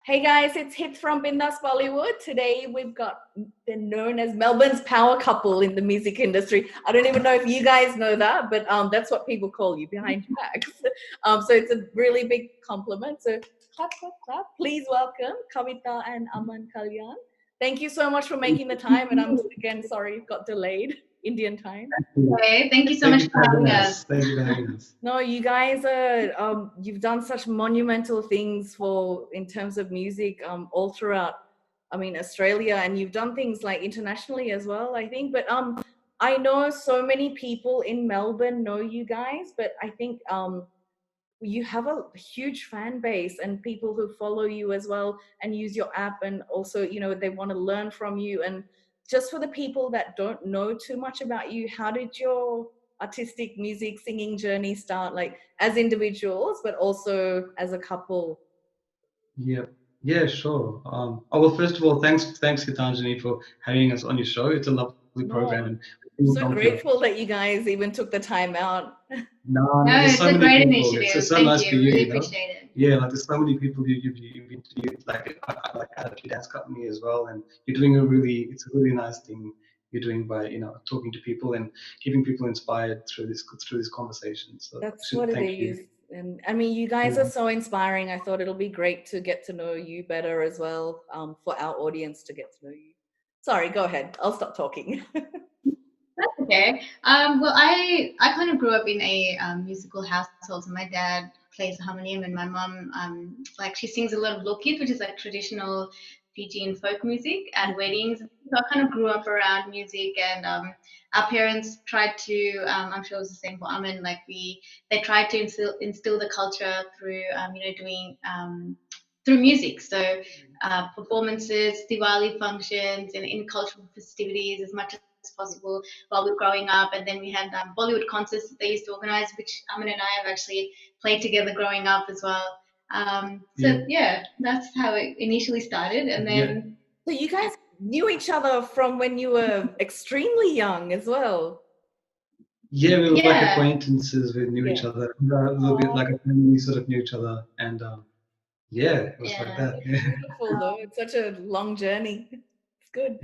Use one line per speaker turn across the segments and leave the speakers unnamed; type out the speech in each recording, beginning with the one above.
Hey guys, it's Hit from Bindaas Bollywood. Today we've got, they're known as Melbourne's power couple in the music industry. I don't even know if you guys know that, but that's what people call you behind your backs. So it's a really big compliment. So clap, clap, clap. Please welcome Kavita and Aman Kalyan. Thank you so much for making the time, and I'm again sorry it got delayed. Indian time.
Okay, thank you so much for having us.
Thank you for having us.
No, you guys are you've done such monumental things in terms of music all throughout, I mean, Australia, and you've done things like internationally as well, I think. But I know so many people in Melbourne know you guys, but I think you have a huge fan base and people who follow you as well and use your app, and also, you know, they want to learn from you. And just for the people that don't know too much about you, how did your artistic music singing journey start, like as individuals but also as a couple?
Yeah, sure. Well, first of all, thanks, Gitanjali, for having us on your show. It's a lovely program, and
so grateful that you guys even took the time out.
No,
it's
so
a
many
great
people.
initiative.
It's so
Thank
nice
you.
for you.
Really
You know?
appreciate it.
Yeah, like there's so many people you've interviewed, like at your dance company as well, and you're doing it's a really nice thing you're doing by, you know, talking to people and keeping people inspired through this conversation. So
that's what it is. And I mean, you guys are so inspiring. I thought it'll be great to get to know you better as well, for our audience to get to know you. Sorry, go ahead. I'll stop talking.
That's okay. Well, I kind of grew up in a musical household. So my dad plays harmonium, and my mum, like, she sings a lot of lokit, which is like traditional Fijian folk music at weddings. So I kind of grew up around music, and our parents tried to. I'm sure it was the same for Aman. Like they tried to instill the culture through, doing. Through music, so performances, Diwali functions, and in cultural festivities as much as possible while we were growing up. And then we had Bollywood concerts that they used to organize, which Aman and I have actually played together growing up as well. Yeah, that's how it initially started. And then
so you guys knew each other from when you were extremely young as well.
Yeah, we were like acquaintances. We knew each other a little bit, like a family sort of knew each other, and yeah, it was like that.
It's beautiful though. It's such a long journey. It's good.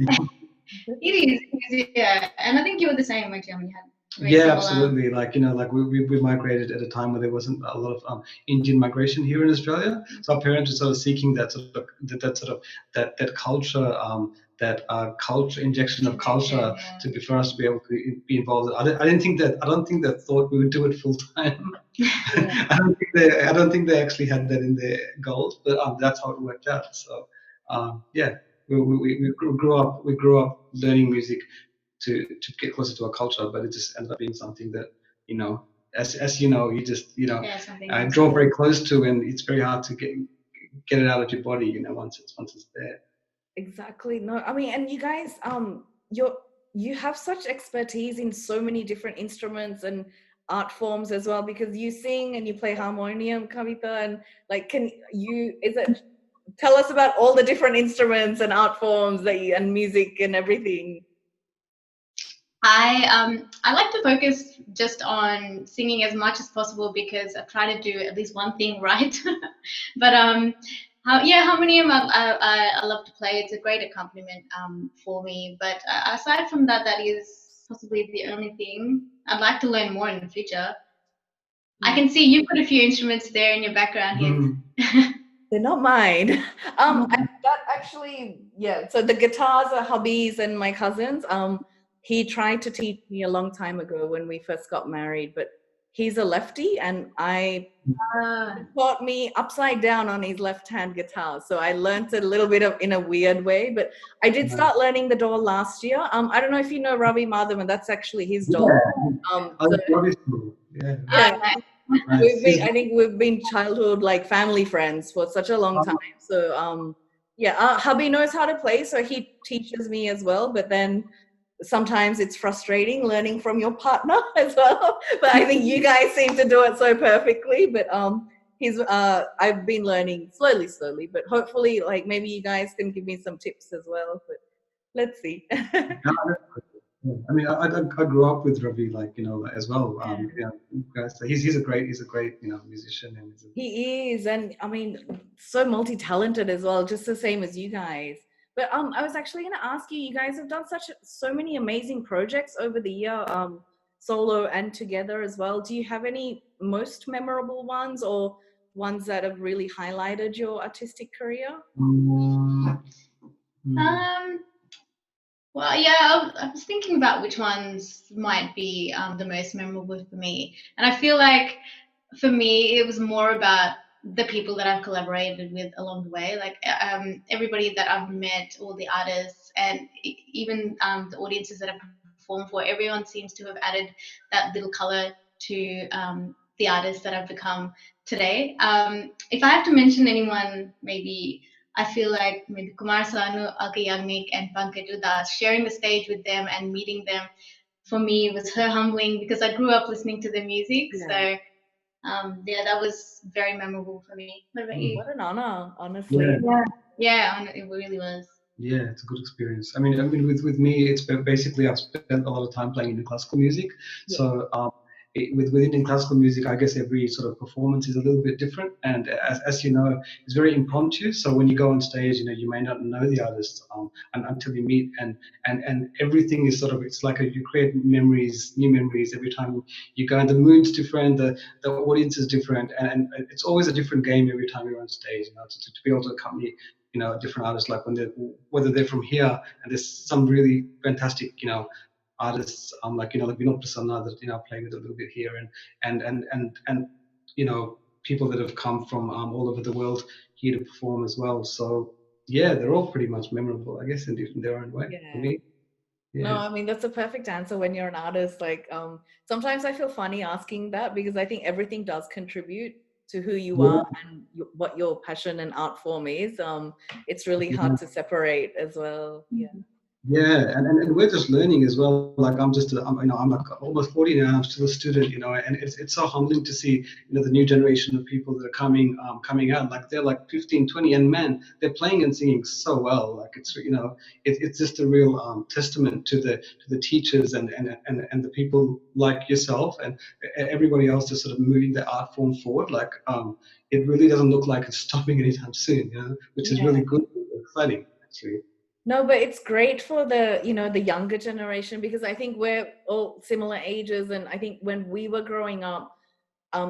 It is, yeah. And I think you were the same when you had.
Yeah, absolutely. Like, you know, like we migrated at a time where there wasn't a lot of Indian migration here in Australia. So our parents were sort of seeking that culture, culture injection of culture for us to be able to be involved. I don't think they thought we would do it full time. I don't think they actually had that in their goals, but that's how it worked out. So yeah, we grew up learning music to get closer to our culture, but it just ended up being something that, you know, as you know, you just, you know, draw very close to, and it's very hard to get it out of your body, you know, once it's there.
Exactly. No, I mean, and you guys, you have such expertise in so many different instruments and art forms as well, because you sing and you play harmonium, Kavita, and like, tell us about all the different instruments and art forms and music and everything.
I like to focus just on singing as much as possible, because I try to do at least one thing right. But harmonium I love to play. It's a great accompaniment for me. But aside from that, that is possibly the only thing. I'd like to learn more in the future. I can see you've got a few instruments there in your background here.
They're not mine. That actually, yeah. So the guitars are hubby's and my cousin's. He tried to teach me a long time ago when we first got married, but he's a lefty, and he taught me upside down on his left-hand guitar. So I learned it a little bit in a weird way, but I did start learning the door last year. I don't know if you know Ravi Madhavan, that's actually his door. I think we've been childhood, like, family friends for such a long time. So hubby knows how to play, so he teaches me as well, but then sometimes it's frustrating learning from your partner as well. But I think you guys seem to do it so perfectly. But I've been learning slowly, but hopefully, like, maybe you guys can give me some tips as well. But let's see.
And mean, I grew up with Ravi, like, as well.
Yeah.
Guys, so he's a great musician, and
He is, and I mean, so multi-talented as well, just the same as you guys. But I was actually going to ask you, you guys have done so many amazing projects over the year, solo and together as well. Do you have any most memorable ones, or ones that have really highlighted your artistic career?
Mm,
Well, yeah, I was thinking about which ones might be the most memorable for me. And I feel like for me, it was more about the people that I've collaborated with along the way. Like everybody that I've met, all the artists, and even the audiences that I've performed for, everyone seems to have added that little color to the artist that I've become today. If I have to mention anyone, maybe I feel like maybe Kumar Sanu, Alka Yagnik, and Pankaj Udas, sharing the stage with them and meeting them, for me was so humbling because I grew up listening to their music.
Yeah.
So yeah, that was very memorable for me. What about you?
What an honor, honestly.
Yeah, it really was.
Yeah, it's a good experience. I mean, with me, it's basically I've spent a lot of time playing Indian classical music.
Yeah.
So with Indian classical music, I guess every sort of performance is a little bit different, and as you know, it's very impromptu. So when you go on stage, you may not know the artist until you meet, and everything is sort of, it's like you create memories, new memories every time you go. And the mood's different, the audience is different, and it's always a different game every time you're on stage. To be able to accompany different artists, like whether they're from here, and there's some really fantastic artists like like Vinod Prasanna that I play with a little bit here, and people that have come from all over the world here to perform as well. So yeah, they're all pretty much memorable, I guess, in their own way for me.
Yeah. No, I mean, that's a perfect answer when you're an artist. Like, sometimes I feel funny asking that because I think everything does contribute to who you are and what your passion and art form is. It's really hard to separate as well. Yeah.
Yeah, and we're just learning as well. Like I'm like almost 40 now. I'm still a student, and it's so humbling to see the new generation of people that are coming out. Like they're like 15, 20, and man, they're playing and singing so well. Like it's just a real testament to the teachers and the people like yourself and everybody else that's sort of moving the art form forward. Like it really doesn't look like it's stopping anytime soon. Which is really good, exciting actually.
No, but it's great for the younger generation, because I think we're all similar ages, and I think when we were growing up,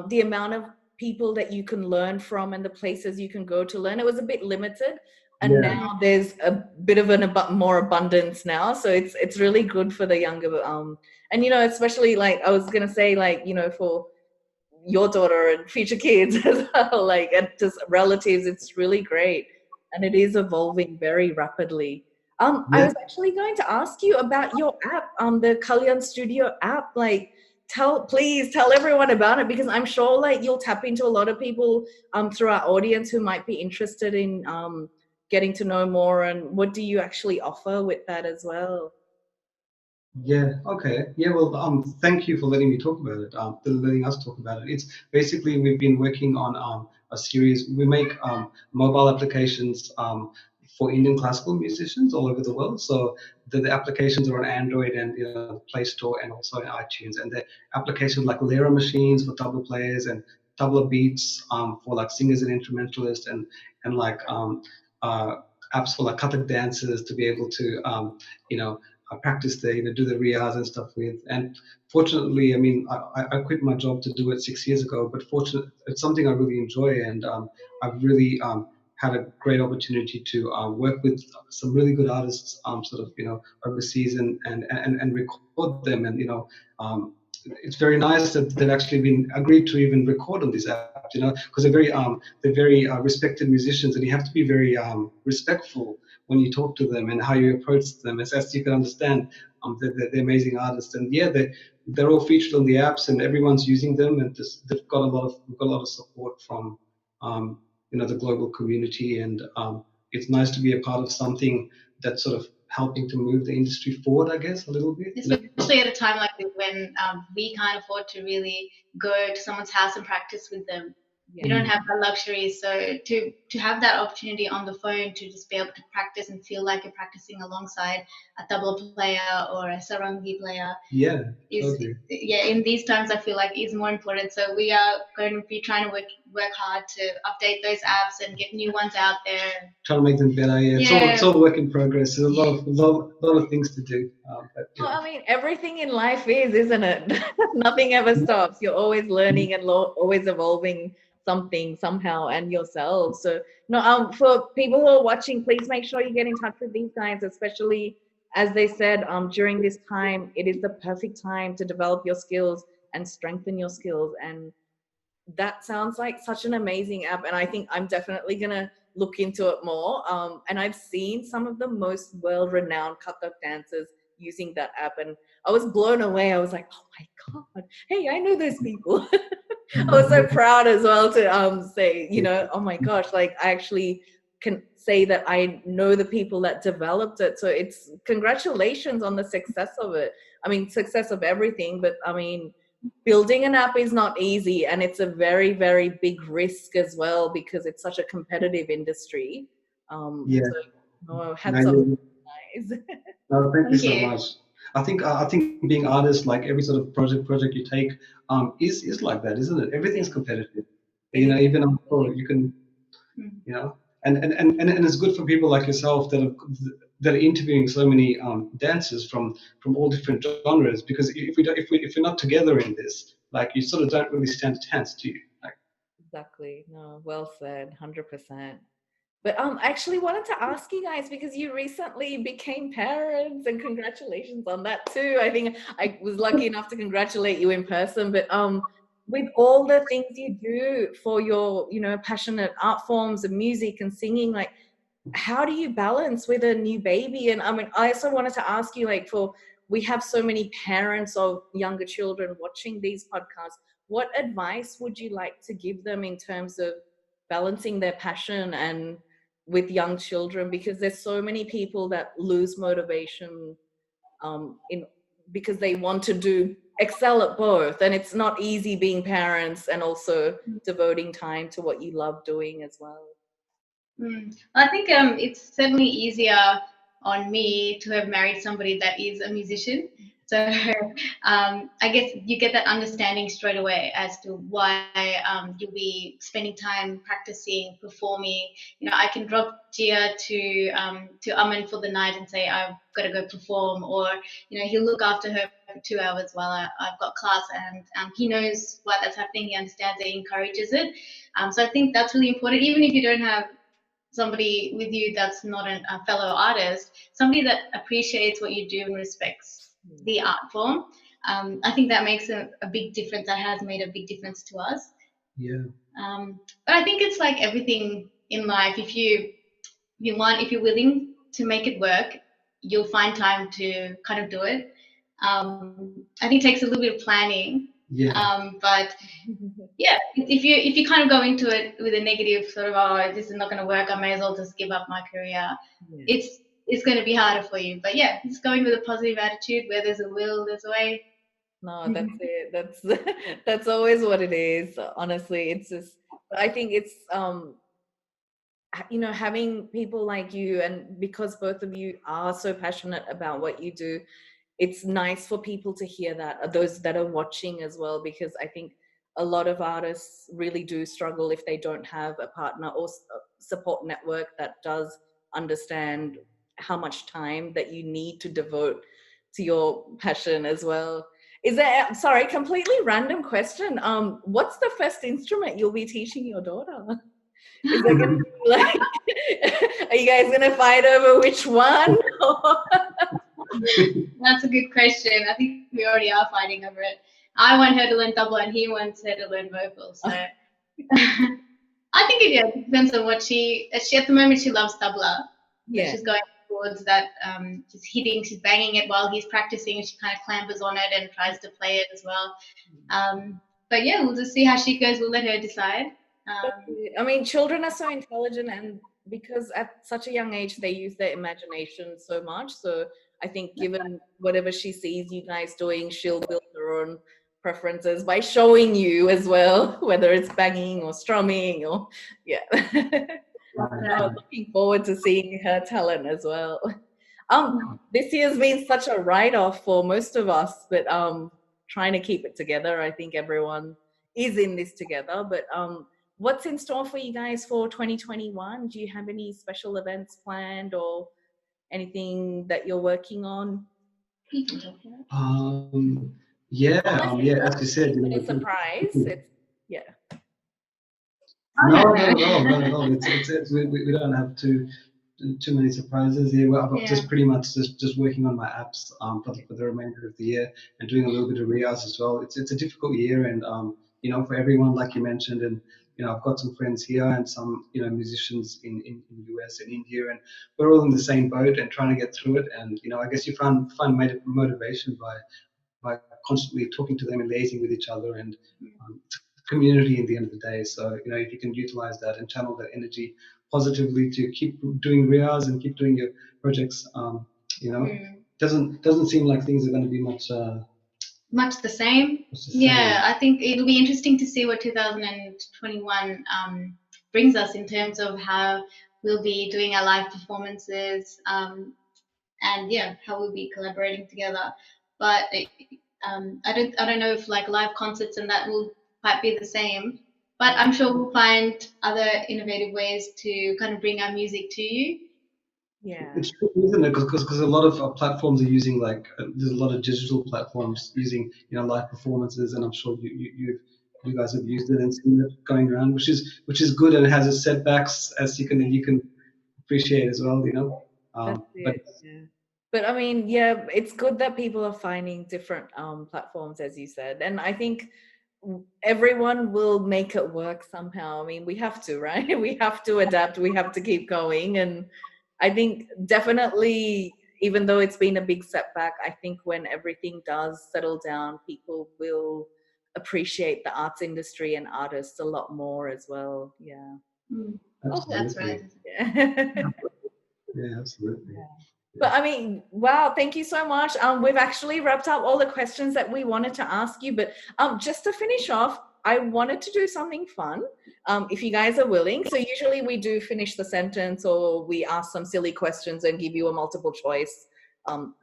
the amount of people that you can learn from and the places you can go to learn, it was a bit limited, and now there's a bit of more abundance now, so it's really good for the younger and especially like I was gonna say, like for your daughter and future kids as well, like, and just relatives, it's really great. And it is evolving very rapidly. I was actually going to ask you about your app, the Kalyan Studio app. Like, please tell everyone about it, because I'm sure like you'll tap into a lot of people through our audience who might be interested in getting to know more. And what do you actually offer with that as well?
Yeah. Okay. Yeah. Well, thank you for letting me talk about it. Letting us talk about it. It's basically we've been working on a series. We make mobile applications for Indian classical musicians all over the world. So the applications are on Android and Play Store and also in iTunes. And the applications like Lyra machines for tabla players and tabla beats for like singers and instrumentalists and like apps for like Kathak dancers to be able to practice there, do the riyaz and stuff with. And fortunately, I mean, I quit my job to do it 6 years ago, but fortunately, it's something I really enjoy, and I've really had a great opportunity to work with some really good artists, sort of, overseas and record them, and it's very nice that they've actually been agreed to even record on this app, because they're very respected musicians, and you have to be very respectful when you talk to them and how you approach them, as you can understand. They're amazing artists, and yeah, they're all featured on the apps, and everyone's using them, and we've got a lot of support from the global community, and it's nice to be a part of something that's sort of helping to move the industry forward, I guess, a little bit.
Especially at a time like this when we can't afford to really go to someone's house and practice with them. We don't have that luxury. So to have that opportunity on the phone to just be able to practice and feel like you're practicing alongside a tabla player or a sarangi player in these times I feel like is more important. So we are going to be trying to work hard to update those apps and get new ones out there.
Trying to make them better. It's all work in progress. There's a lot of things to do.
Well, I mean, everything in life isn't it? Nothing ever stops. You're always learning and always evolving something somehow and yourself. So no, for people who are watching, please make sure you get in touch with these guys, especially as they said, during this time, it is the perfect time to develop your skills and strengthen your skills. And that sounds like such an amazing app. And I think I'm definitely gonna look into it more. And I've seen some of the most world-renowned Kathak dancers using that app, and I was blown away. I was like, oh my God, hey, I know those people. I was so proud as well to say, oh my gosh, like I actually can say that I know the people that developed it. So it's congratulations on the success of it. I mean, success of everything, but I mean, building an app is not easy, and it's a very, very big risk as well because it's such a competitive industry. Hats off. Nice.
No, thank you so much. I think being artist, like every sort of project you take, is like that, isn't it? Everything's competitive. Even on you can, and it's good for people like yourself that are interviewing so many dancers from all different genres, because if we're not together in this, like you sort of don't really stand a chance, do you?
Exactly. No, well said, 100%. But I actually wanted to ask you guys, because you recently became parents, and congratulations on that too. I think I was lucky enough to congratulate you in person, but with all the things you do for your, passionate art forms of music and singing, like, how do you balance with a new baby? And I mean, I also wanted to ask you, like, we have so many parents of younger children watching these podcasts. What advice would you like to give them in terms of balancing their passion and with young children? Because there's so many people that lose motivation because they want to excel at both, and it's not easy being parents and also devoting time to what you love doing as well.
I think it's certainly easier on me to have married somebody that is a musician. So I guess you get that understanding straight away as to why you'll be spending time practicing, performing. I can drop Gia to Aman for the night and say I've got to go perform, or he'll look after her for 2 hours while I've got class, and he knows why that's happening. He understands it, encourages it. So I think that's really important, even if you don't have somebody with you that's not a fellow artist, somebody that appreciates what you do and respects the art form. I think that makes a big difference. That has made a big difference to us.
Yeah.
But I think it's like everything in life. If you're willing to make it work, you'll find time to kind of do it. I think it takes a little bit of planning.
Yeah.
But yeah, if you kind of go into it with a negative sort of, oh, this is not going to work, I may as well just give up my career. Yeah. It's going to be harder for you. But yeah, just going with a positive attitude. Where there's a will, there's a way.
No, that's it. That's always what it is. Honestly, it's just, I think it's having people like you, and because both of you are so passionate about what you do, it's nice for people to hear that, those that are watching as well, because I think a lot of artists really do struggle if they don't have a partner or support network that does understand how much time that you need to devote to your passion as well. Sorry, completely random question. What's the first instrument you'll be teaching your daughter? Is there going to be like, are you guys going to fight over which one?
That's a good question. I think we already are fighting over it. I want her to learn tabla and he wants her to learn vocals. So I think it depends on what she at the moment she loves tabla. Yeah. So she's going towards that, she's banging it while he's practicing, and she kind of clambers on it and tries to play it as well. But yeah, we'll just see how she goes. We'll let her decide.
I mean, children are so intelligent, and because at such a young age they use their imagination so much. So I think given whatever she sees you guys doing, she'll build her own preferences by showing you as well, whether it's banging or strumming or I'm looking forward to seeing her talent as well. This year's been such a write-off for most of us, but trying to keep it together. I think everyone is in this together. But what's in store for you guys for 2021? Do you have any special events planned or anything that you're working on?
As you said,
a surprise.
No, not at all. We don't have too many surprises here. Well, I'm just pretty much just working on my apps for the remainder of the year and doing a little bit of Riyaz as well. It's a difficult year, and for everyone, like you mentioned, and I've got some friends here and some musicians in US and India, and we're all in the same boat and trying to get through it. And I guess you find motivation by constantly talking to them and liaising with each other, and community in the end of the day. So if you can utilize that and channel that energy positively to keep doing Riyaz and keep doing your projects, doesn't seem like things are going to be much
the same. Yeah, I think it'll be interesting to see what 2021 brings us in terms of how we'll be doing our live performances, and how we'll be collaborating together. But I don't know if like live concerts and that will quite be the same, but I'm sure we'll find other innovative ways to kind of bring our music to you.
Yeah,
it's true, isn't it? Because a lot of platforms are using there's a lot of digital platforms using live performances, and I'm sure you guys have used it and seen it going around, which is good, and it has its setbacks as you can appreciate as well.
But I mean, it's good that people are finding different platforms, as you said, and I think everyone will make it work somehow. I mean, we have to, right? We have to adapt. We have to keep going. And I think definitely, even though it's been a big setback, I think when everything does settle down, people will appreciate the arts industry and artists a lot more as well. Yeah.
That's right.
Yeah, absolutely.
Yeah. But I mean, wow, thank you so much. We've actually wrapped up all the questions that we wanted to ask you, but just to finish off, I wanted to do something fun, if you guys are willing. So usually we do finish the sentence, or we ask some silly questions and give you a multiple choice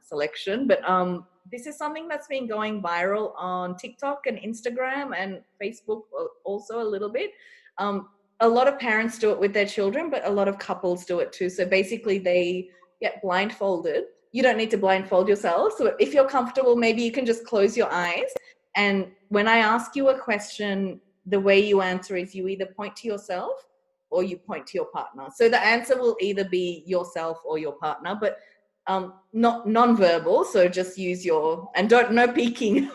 selection. But this is something that's been going viral on TikTok and Instagram and Facebook also a little bit. A lot of parents do it with their children, but a lot of couples do it too. So basically they get blindfolded. You don't need to blindfold yourself. So if you're comfortable, maybe you can just close your eyes. And when I ask you a question, the way you answer is you either point to yourself or you point to your partner. So the answer will either be yourself or your partner, but not non-verbal. So just use and no peeking.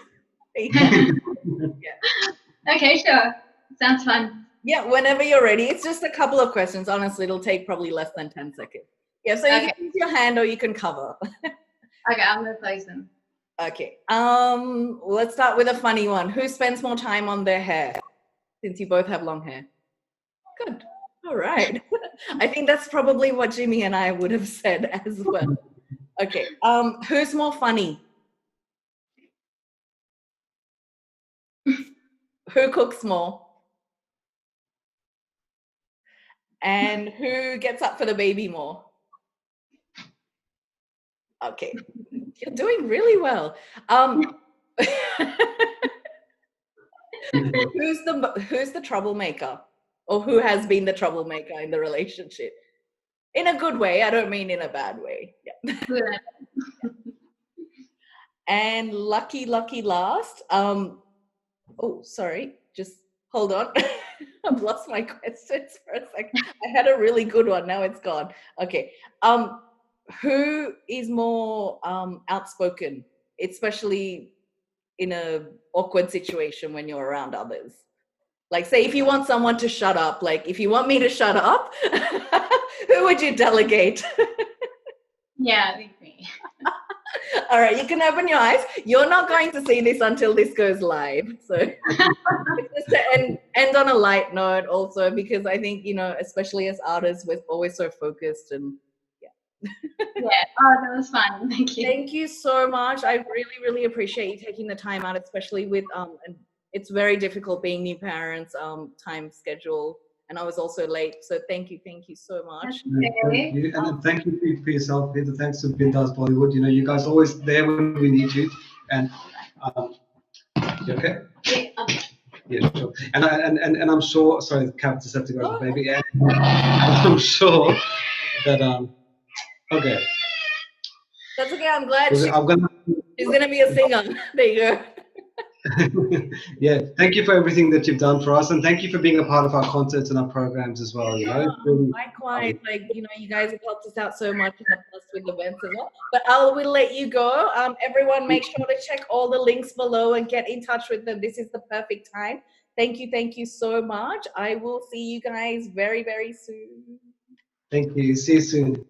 Okay, sure. Sounds fun.
Yeah, whenever you're ready. It's just a couple of questions. Honestly, it'll take probably less than 10 seconds. Yeah, so you can use your hand or you can cover.
Okay, I'm going to close them.
Okay, let's start with a funny one. Who spends more time on their hair? Since you both have long hair. Good, all right. I think that's probably what Jimmy and I would have said as well. Okay, who's more funny? Who cooks more? And who gets up for the baby more? Okay, you're doing really well. Who's the troublemaker, or who has been the troublemaker in the relationship? In a good way. I don't mean in a bad way. Yeah. And lucky last. Oh, sorry. Just hold on. I've lost my questions for a second. I had a really good one. Now it's gone. Okay. Who is more outspoken, especially in a awkward situation when you're around others? Like, say if you want someone to shut up, like if you want me to shut up, who would you delegate?
Yeah, I think me.
All right, you can open your eyes. You're not going to see this until this goes live. So just to end on a light note also, because I think, especially as artists, we're always so focused and
Yeah. Oh, that was fun. Thank you.
Thank you so much. I really, really appreciate you taking the time out, especially with and it's very difficult being new parents, time schedule, and I was also late. So thank you so much.
Thank you. And then thank you for yourself, Peter. Thanks to Bindaas Bollywood. You know, you guys are always there when we need you. And you okay?
Yeah. Okay.
Yeah, sure. And I'm sure. Sorry, the cat just had to go to the baby. And I'm sure that okay.
That's okay. I'm glad
I'm gonna.
she's gonna be a singer. There you go.
Yeah, thank you for everything that you've done for us, and thank you for being a part of our concerts and our programs as well. You know, it's really,
Likewise, like you guys have helped us out so much in the past with events as well. But will let you go. Everyone, make sure to check all the links below and get in touch with them. This is the perfect time. Thank you so much. I will see you guys very, very soon.
thank you. See you soon.